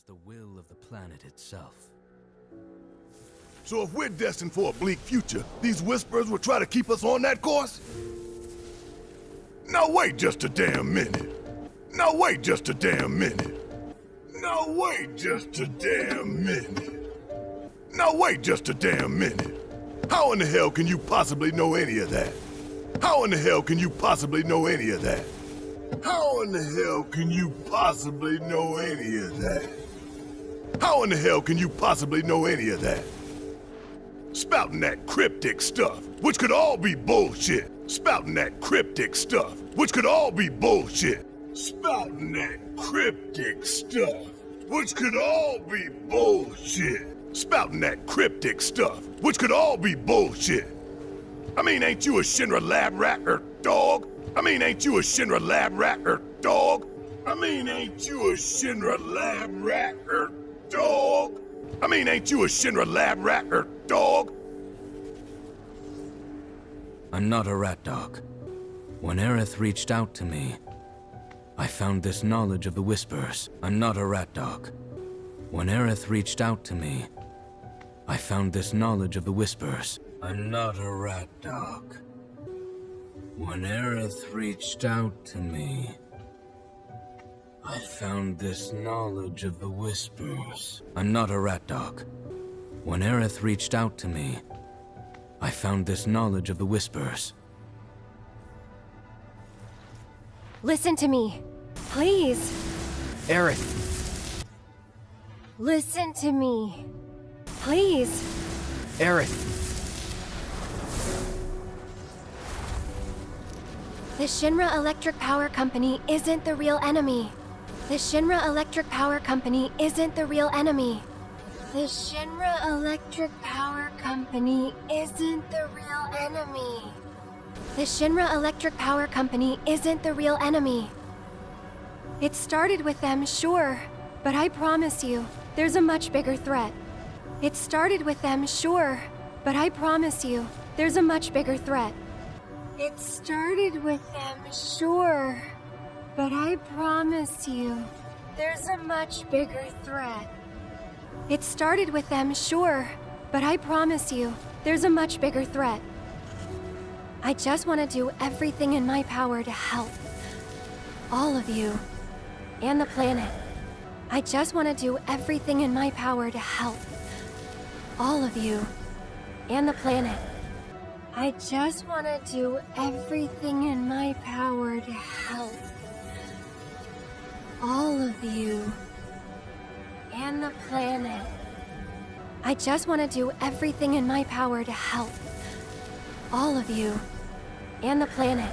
is the will of the planet itself. So if we're destined for a bleak future, these whisperers will try to keep us on that course? Now wait just a damn minute. Now wait just a damn minute. Now wait just a damn minute. Now wait just a damn minute. How in the hell can you possibly know any of that? How in the hell can you possibly know any of that? How in the hell can you possibly know any of that? How in the hell can you possibly know any of that? Spouting that cryptic stuff, which could all be bullshit. Spouting that cryptic stuff, which could all be bullshit. Spouting that cryptic stuff, which could all be bullshit. Spouting that cryptic stuff, which could all be bullshit. I mean, ain't you a Shinra lab rat or dog? I mean, ain't you a Shinra lab rat or dog? I mean, ain't you a Shinra lab rat or dog? I mean, ain't you a Shinra lab rat or dog? I'm not a rat dog. When Aerith reached out to me, I found this knowledge of the Whispers. I'm not a rat dog. When Aerith reached out to me, I found this knowledge of the Whispers. I'm not a rat dog. When Aerith reached out to me, I found this knowledge of the Whispers. I'm not a rat dog. When Aerith reached out to me, I found this knowledge of the Whispers. Listen to me, please. Aerith! Listen to me, please. Aerith! The Shinra Electric Power Company isn't the real enemy. The Shinra Electric Power Company isn't the real enemy. The Shinra Electric Power Company isn't the real enemy. The Shinra Electric Power Company isn't the real enemy. It started with them, sure, but I promise you, there's a much bigger threat. It started with them, sure, but I promise you, there's a much bigger threat. It started with them, sure, but I promise you, there's a much bigger threat. It started with them, sure, but I promise you, there's a much bigger threat. I just want to do everything in my power to help. All of you. And the planet. I just want to do everything in my power to help. All of you. And the planet. I just want to do everything in my power to help. All of you. And the planet. I just want to do everything in my power to help. All of you. And the planet.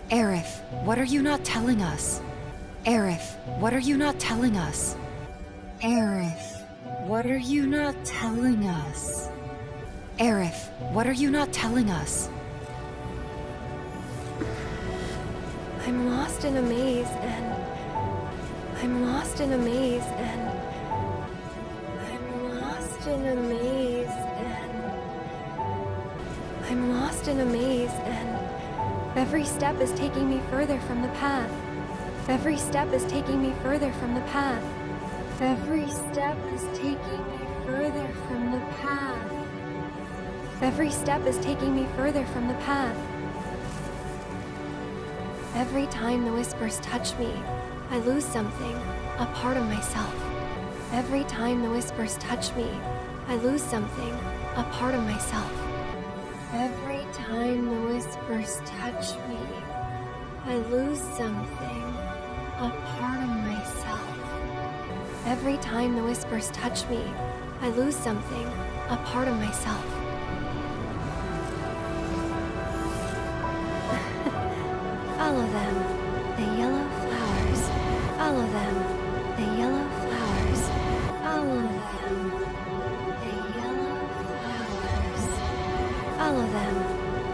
Aerith, what are you not telling us? Aerith, what are you not telling us? Aerith, what are you not telling us? Aerith, what are you not telling us? I'm lost in a maze and... I'm lost in a maze and... I'm lost in a maze and... I'm lost in a maze and... Every step is taking me further from the path. Every step is taking me further from the path. Every step is taking me further from the path. Every step is taking me further from the path. Every time the whispers touch me, I lose something, a part of myself. Every time the whispers touch me, I lose something, a part of myself. Every time the whispers touch me, I lose something, a part of myself. Every time the whispers touch me, I lose something, a part of myself. Follow them, the yellow flowers. Follow them, the yellow flowers. Follow them, the yellow flowers. Follow them,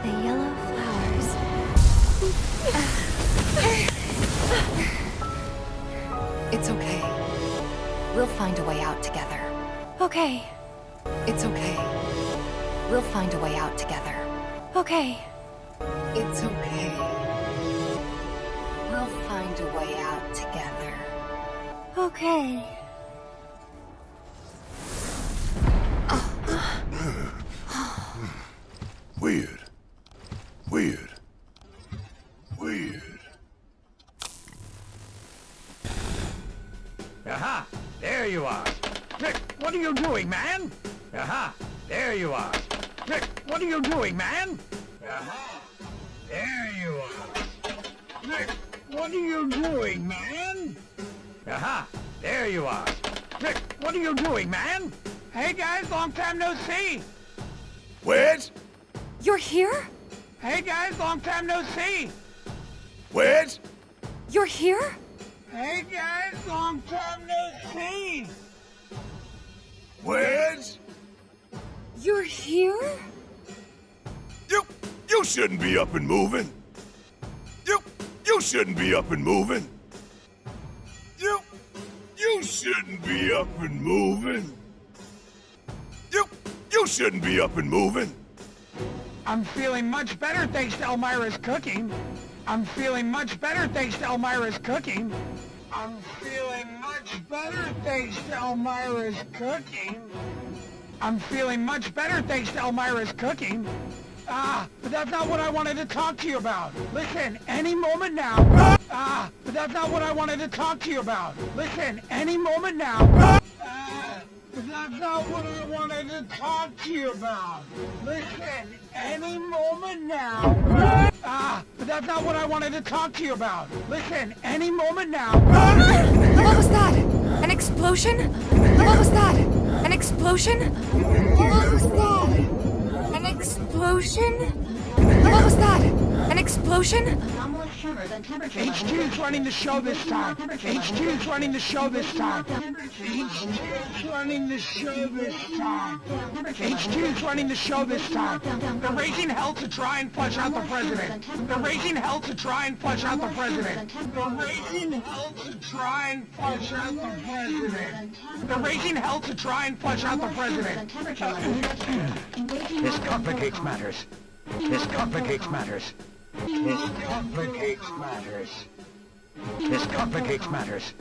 the yellow flowers. It's okay. We'll find a way out together. Okay, It's okay. We'll find a way out together. okay. It's okay. We'll find a way out together. Okay. Weird. Weird. Weird. Aha! There you are! Rick, what are you doing, man? Aha! There you are! Rick, what are you doing, man? Aha! There you are! Rick, what are you doing, man? Aha! There you are! Rick, what are you doing, man? Hey guys, long time no see! Wedge? You're here? Hey guys, long time no see! Wedge? You're here? Hey guys, long time no see! Wedge? You're here? You shouldn't be up and moving. You shouldn't be up and moving. You shouldn't be up and moving. You shouldn't be up and moving. I'm feeling much better thanks to Elmira's cooking. I'm feeling much better thanks to Elmira's cooking. I'm feeling much better thanks to Elmira's cooking. I'm feeling much better thanks to Elmira's cooking. But that's not what I wanted to talk to you about. Listen, any moment now. But that's not what I wanted to talk to you about. Listen, any moment now. But that's not what I wanted to talk to you about. Listen, any moment now. But that's not what I wanted to talk to you about. Listen, any moment now. What was that? An explosion? What was that? An explosion? What was that? An explosion? What was that? An explosion? HQ's running the show this time. HQ's running the show this time. HQ's running the show this time. HQ's running the show this time. They're raising hell to try and flush out the president. They're raising hell to try and flush out the president. They're raising hell to try and flush out the president. They're raising hell to try and flush out the president. This complicates matters. This complicates matters. This complicates matters. This complicates matters.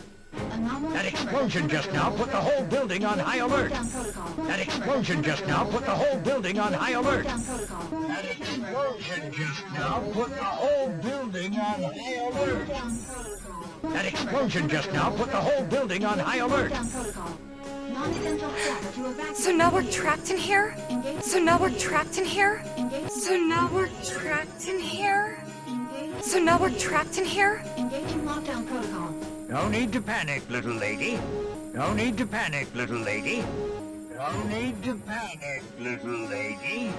That explosion just now put the whole building on high alert. That explosion just now put the whole building on high alert. That explosion just now put the whole building on high alert. That explosion just now put the whole building on high alert. So now we're trapped in here? So now we're trapped in here? So now we're trapped in here? So now we're trapped in here? Engaging lockdown protocol. No need to panic, little lady. No need to panic, little lady. No need to panic, little lady.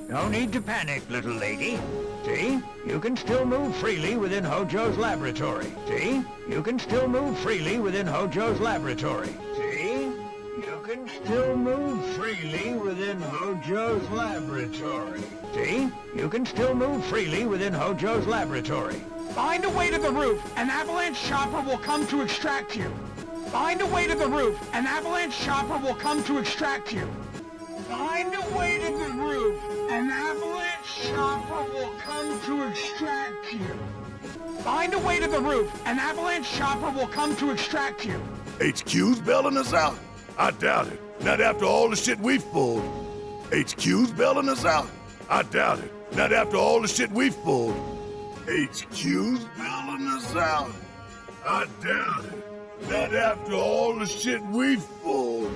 No need to panic, little lady. See? You can still move freely within Hojo's laboratory. See? You can still move freely within Hojo's laboratory. See? You can still move freely within Hojo's laboratory. See? You can still move freely within Hojo's laboratory. Find a way to the roof. An avalanche chopper will come to extract you. Find a way to the roof. An avalanche chopper will come to extract you. Find a way to the roof. An avalanche chopper will come to extract you. Find a way to the roof. An avalanche chopper will come to extract you. HQ's bailing us out? I doubt it. Not after all the shit we've pulled. HQ's bailing us out? I doubt it. Not after all the shit we've pulled. HQ's bailing us out? I doubt it. Not after all the shit we've pulled.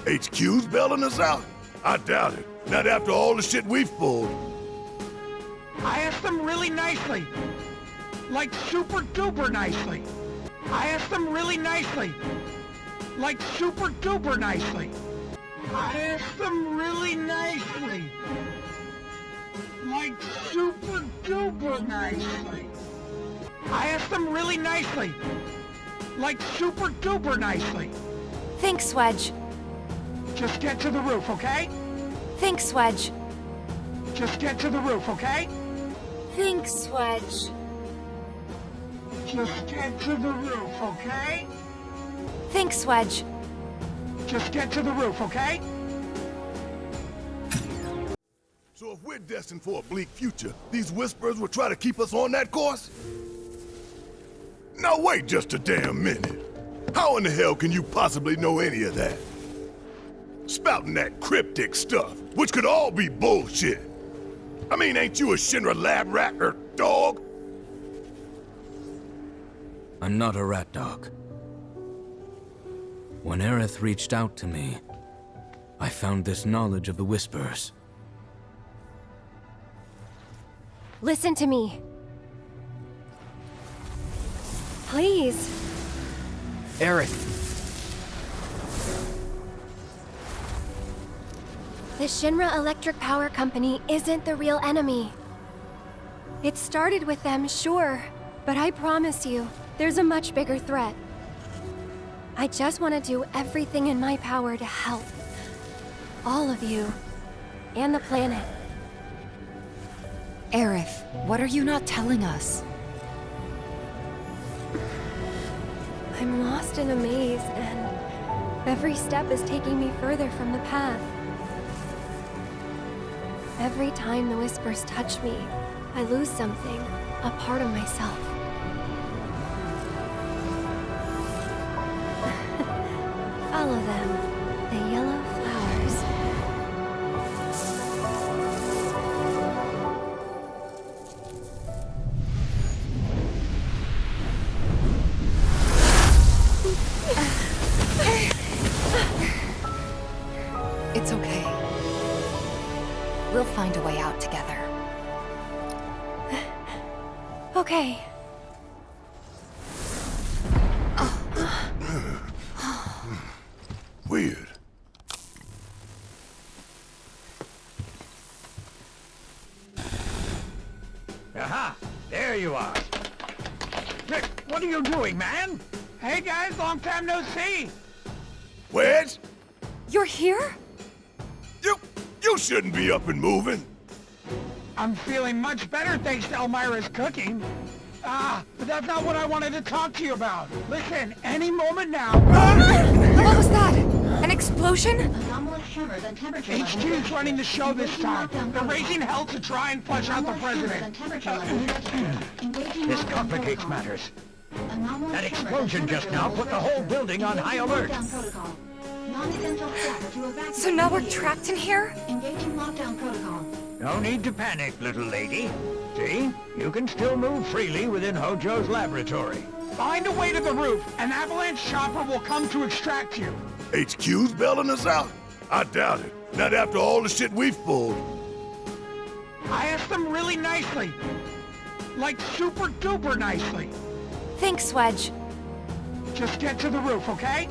HQ's bailing us out? I doubt it. Not after all the shit we've pulled. I asked them really nicely. Like super duper nicely. I asked them really nicely. Like super duper nicely. I asked them really nicely. Like super duper nicely. I asked them really nicely. Like super duper nicely. Thanks, Wedge. Just get to the roof, okay? Thanks, Wedge. Just get to the roof, okay? Thanks, Wedge. Just get to the roof, okay? Thanks, Wedge. Just get to the roof, okay? So if we're destined for a bleak future, these whispers will try to keep us on that course? Now wait just a damn minute. How in the hell can you possibly know any of that? Spouting that cryptic stuff, which could all be bullshit. I mean, ain't you a Shinra lab rat or dog? I'm not a rat dog. When Aerith reached out to me, I found this knowledge of the Whispers. Listen to me. Please. Aerith, The Shinra Electric Power Company isn't the real enemy. It started with them, sure, but I promise you, there's a much bigger threat. I just want to do everything in my power to help. All of you. And the planet. Aerith, what are you not telling us? I'm lost in a maze, and every step is taking me further from the path. Every time the Whispers touch me, I lose something, a part of myself. Follow them, the yellow flowers. It's okay. We'll find a way out together. Okay. Weird. Aha! There you are. Rick, what are you doing, man? Hey guys, long time no see. Wedge? You're here? You shouldn't be up and moving. I'm feeling much better thanks to Elmira's cooking. But that's not what I wanted to talk to you about. Listen, any moment now... What was that? An explosion? HQ's running the show this time. They're raising hell to try and flush out the president. This complicates matters. That explosion just now put the whole building on high alert. So now we're trapped in here? No need to panic, little lady. See? You can still move freely within Hojo's laboratory. Find a way to the roof, an avalanche chopper will come to extract you. HQ's bailing us out? I doubt it. Not after all the shit we've pulled. I asked them really nicely. Like super duper nicely. Thanks, Wedge. Just get to the roof, okay?